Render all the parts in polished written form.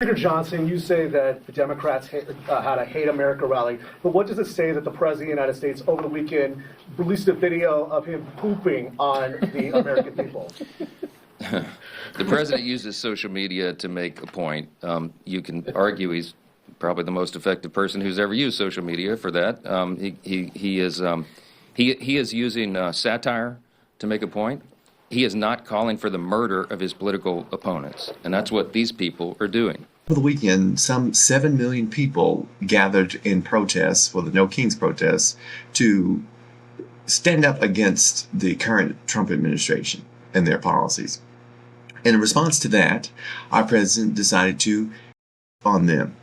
Senator Johnson, you say that the Democrats had a Hate America rally, but what does it say that the President of the United States over the weekend released a video of him pooping on the American people? The President uses social media to make a point. You can argue he's probably the most effective person who's ever used social media for that. He is using satire to make a point. He is not calling for the murder of his political opponents, and that's what these people are doing. Over the weekend, some 7 million people gathered in protests for the No Kings protests to stand up against the current Trump administration and their policies. In response to that, our president decided to on them.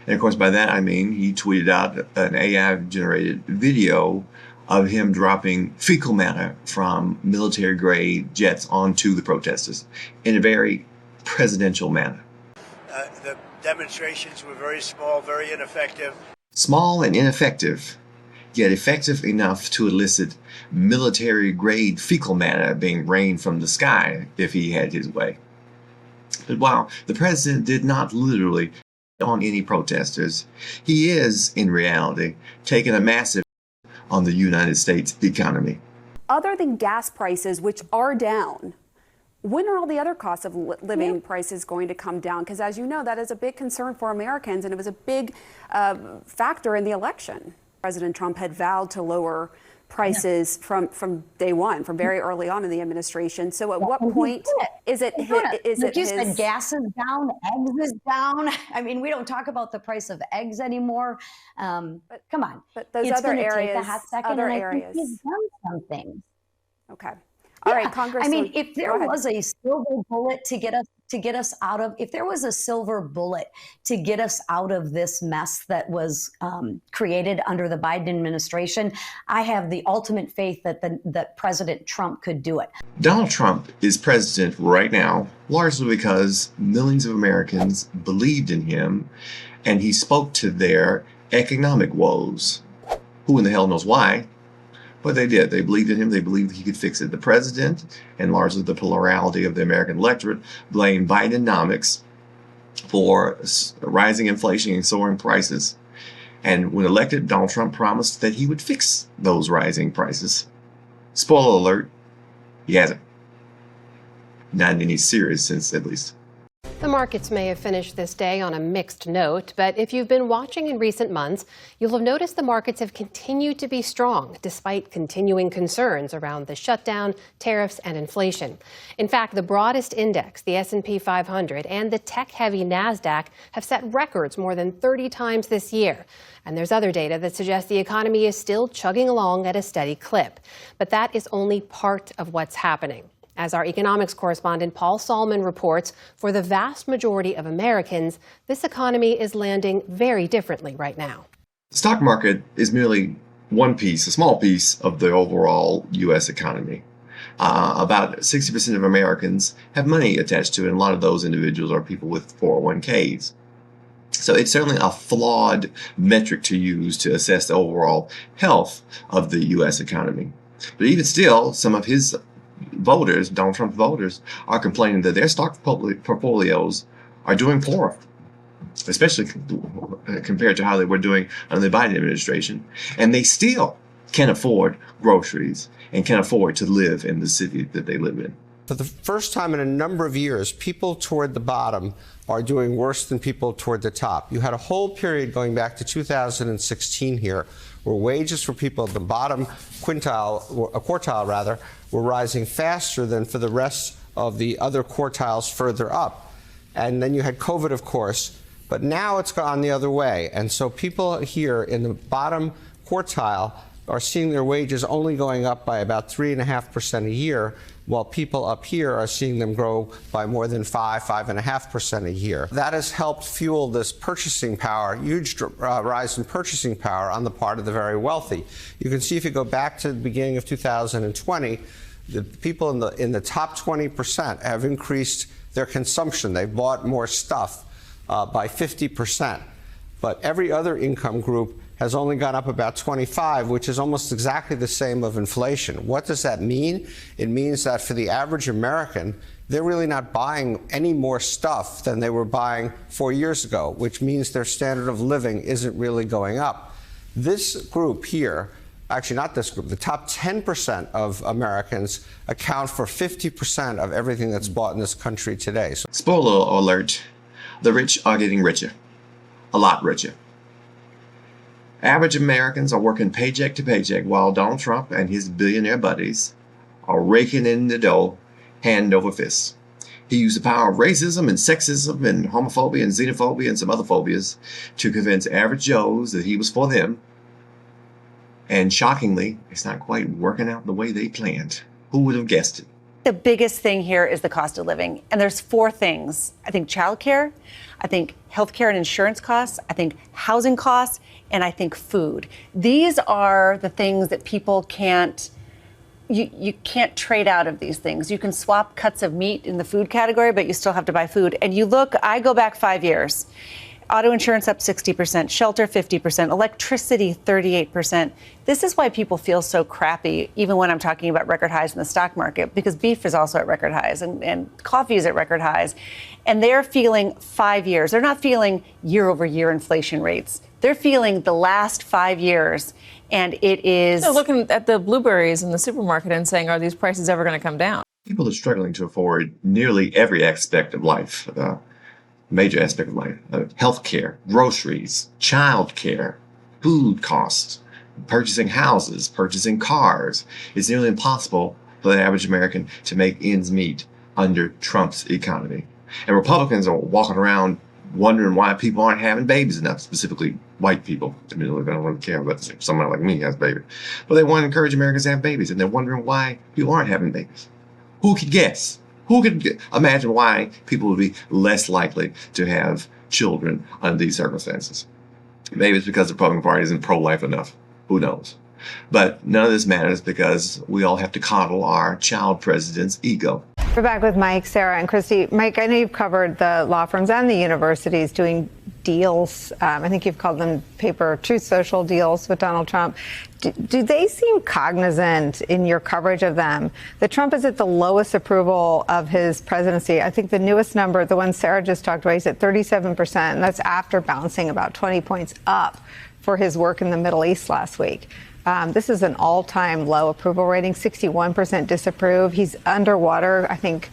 And of course, by that I mean he tweeted out an AI-generated video of him dropping fecal matter from military-grade jets onto the protesters in a very presidential manner. The demonstrations were very small, very ineffective. Small and ineffective, yet effective enough to elicit military-grade fecal matter being rained from the sky if he had his way. But while the president did not literally on any protesters, he is, in reality, taking a massive on the United States economy. Other than gas prices, which are down, when are all the other costs of living prices going to come down? Because as you know, that is a big concern for Americans, and it was a big factor in the election. President Trump had vowed to lower prices from day one, from very early on in the administration. So at what point is it you said gas is down, eggs is down. I mean, we don't talk about the price of eggs anymore. But come on. But those it's other areas, take a hot second, other and areas. I think he's done some things. Okay. All right, Congressman. I mean, if there was a silver bullet to get us out of, if there was a silver bullet to get us out of this mess that was created under the Biden administration, I have the ultimate faith that President Trump could do it. Donald Trump is president right now, largely because millions of Americans believed in him, and he spoke to their economic woes. Who in the hell knows why? But they did. They believed in him. They believed he could fix it. The president, and largely the plurality of the American electorate, blamed Bidenomics for rising inflation and soaring prices. And when elected, Donald Trump promised that he would fix those rising prices. Spoiler alert, he hasn't. Not in any serious sense, at least. The markets may have finished this day on a mixed note, but if you've been watching in recent months, you'll have noticed the markets have continued to be strong despite continuing concerns around the shutdown, tariffs, and inflation. In fact, the broadest index, the S&P 500, and the tech-heavy NASDAQ have set records more than 30 times this year. And there's other data that suggests the economy is still chugging along at a steady clip. But that is only part of what's happening. As our economics correspondent Paul Salman reports, for the vast majority of Americans, this economy is landing very differently right now. The stock market is merely one piece, a small piece of the overall U.S. economy. About 60% of Americans have money attached to it, and a lot of those individuals are people with 401ks. So it's certainly a flawed metric to use to assess the overall health of the U.S. economy. But even still, some of his voters, Donald Trump voters, are complaining that their stock portfolios are doing poor, especially compared to how they were doing under the Biden administration. And they still can't afford groceries and can't afford to live in the city that they live in. For the first time in a number of years, people toward the bottom are doing worse than people toward the top. You had a whole period going back to 2016 here where wages for people at the bottom quartile were rising faster than for the rest of the other quartiles further up. And then you had COVID, of course, but now it's gone the other way. And so people here in the bottom quartile are seeing their wages only going up by about 3.5% a year, while people up here are seeing them grow by more than 5.5% a year. That has helped fuel this purchasing power, huge rise in purchasing power on the part of the very wealthy. You can see if you go back to the beginning of 2020, the people in the top 20% have increased their consumption. They've bought more stuff by 50%. But every other income group has only gone up about 25, which is almost exactly the same of inflation. What does that mean? It means that for the average American, they're really not buying any more stuff than they were buying 4 years ago, which means their standard of living isn't really going up. This group here, actually not this group, the top 10% of Americans account for 50% of everything that's bought in this country today. So, spoiler alert, the rich are getting richer, a lot richer. Average Americans are working paycheck to paycheck while Donald Trump and his billionaire buddies are raking in the dough hand over fist. He used the power of racism and sexism and homophobia and xenophobia and some other phobias to convince average Joes that he was for them. And shockingly, it's not quite working out the way they planned. Who would have guessed it? The biggest thing here is the cost of living. And there's four things. I think childcare, I think healthcare and insurance costs, I think housing costs, and I think food. These are the things that people can't, you can't trade out of these things. You can swap cuts of meat in the food category, but you still have to buy food. And you look, I go back 5 years. Auto insurance up 60%, shelter 50%, electricity 38%. This is why people feel so crappy, even when I'm talking about record highs in the stock market, because beef is also at record highs and coffee is at record highs. And they're feeling 5 years. They're not feeling year over year inflation rates. They're feeling the last 5 years. And it is. They're looking at the blueberries in the supermarket and saying, are these prices ever going to come down? People are struggling to afford nearly every aspect of life. Major aspect of life, healthcare, groceries, childcare, food costs, purchasing houses, purchasing cars. It's nearly impossible for the average American to make ends meet under Trump's economy. And Republicans are walking around wondering why people aren't having babies enough, specifically white people. I mean, they don't really care about someone like me has babies. But they want to encourage Americans to have babies, and they're wondering why people aren't having babies. Who could guess? Who could imagine why people would be less likely to have children under these circumstances? Maybe it's because the Republican Party isn't pro-life enough. Who knows? But none of this matters because we all have to coddle our child president's ego. We're back with Mike, Sarah, and Christy. Mike, I know you've covered the law firms and the universities doing deals. I think you've called them paper Truth Social deals with Donald Trump. Do they seem cognizant in your coverage of them that Trump is at the lowest approval of his presidency? I think the newest number, the one Sarah just talked about, he's at 37%, and that's after bouncing about 20 points up for his work in the Middle East last week. This is an all-time low approval rating, 61% disapprove. He's underwater, I think,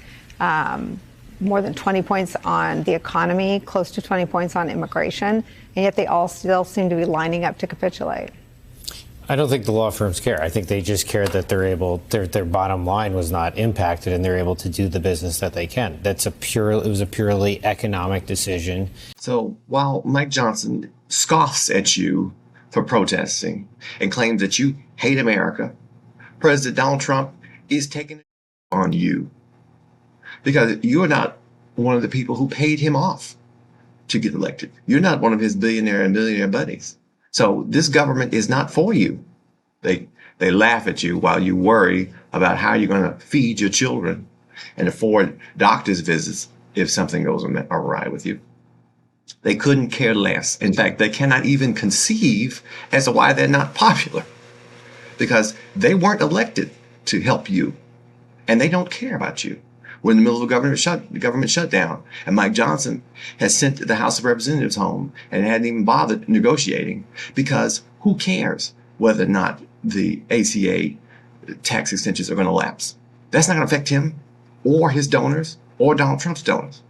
more than 20 points on the economy, close to 20 points on immigration, and yet they all still seem to be lining up to capitulate. I don't think the law firms care. I think they just care that they're able, their bottom line was not impacted and they're able to do the business that they can. It was a purely economic decision. So while Mike Johnson scoffs at you for protesting and claims that you hate America, President Donald Trump is taking it on you because you're not one of the people who paid him off to get elected. You're not one of his billionaire and millionaire buddies. So this government is not for you. They laugh at you while you worry about how you're going to feed your children and afford doctor's visits if something goes awry with you. They couldn't care less. In fact, they cannot even conceive as to why they're not popular because they weren't elected to help you and they don't care about you. We're in the middle of a government shutdown, and Mike Johnson has sent the House of Representatives home and hadn't even bothered negotiating because who cares whether or not the ACA tax extensions are going to lapse? That's not going to affect him or his donors or Donald Trump's donors.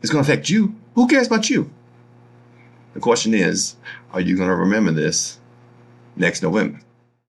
It's going to affect you. Who cares about you? The question is, are you going to remember this next November?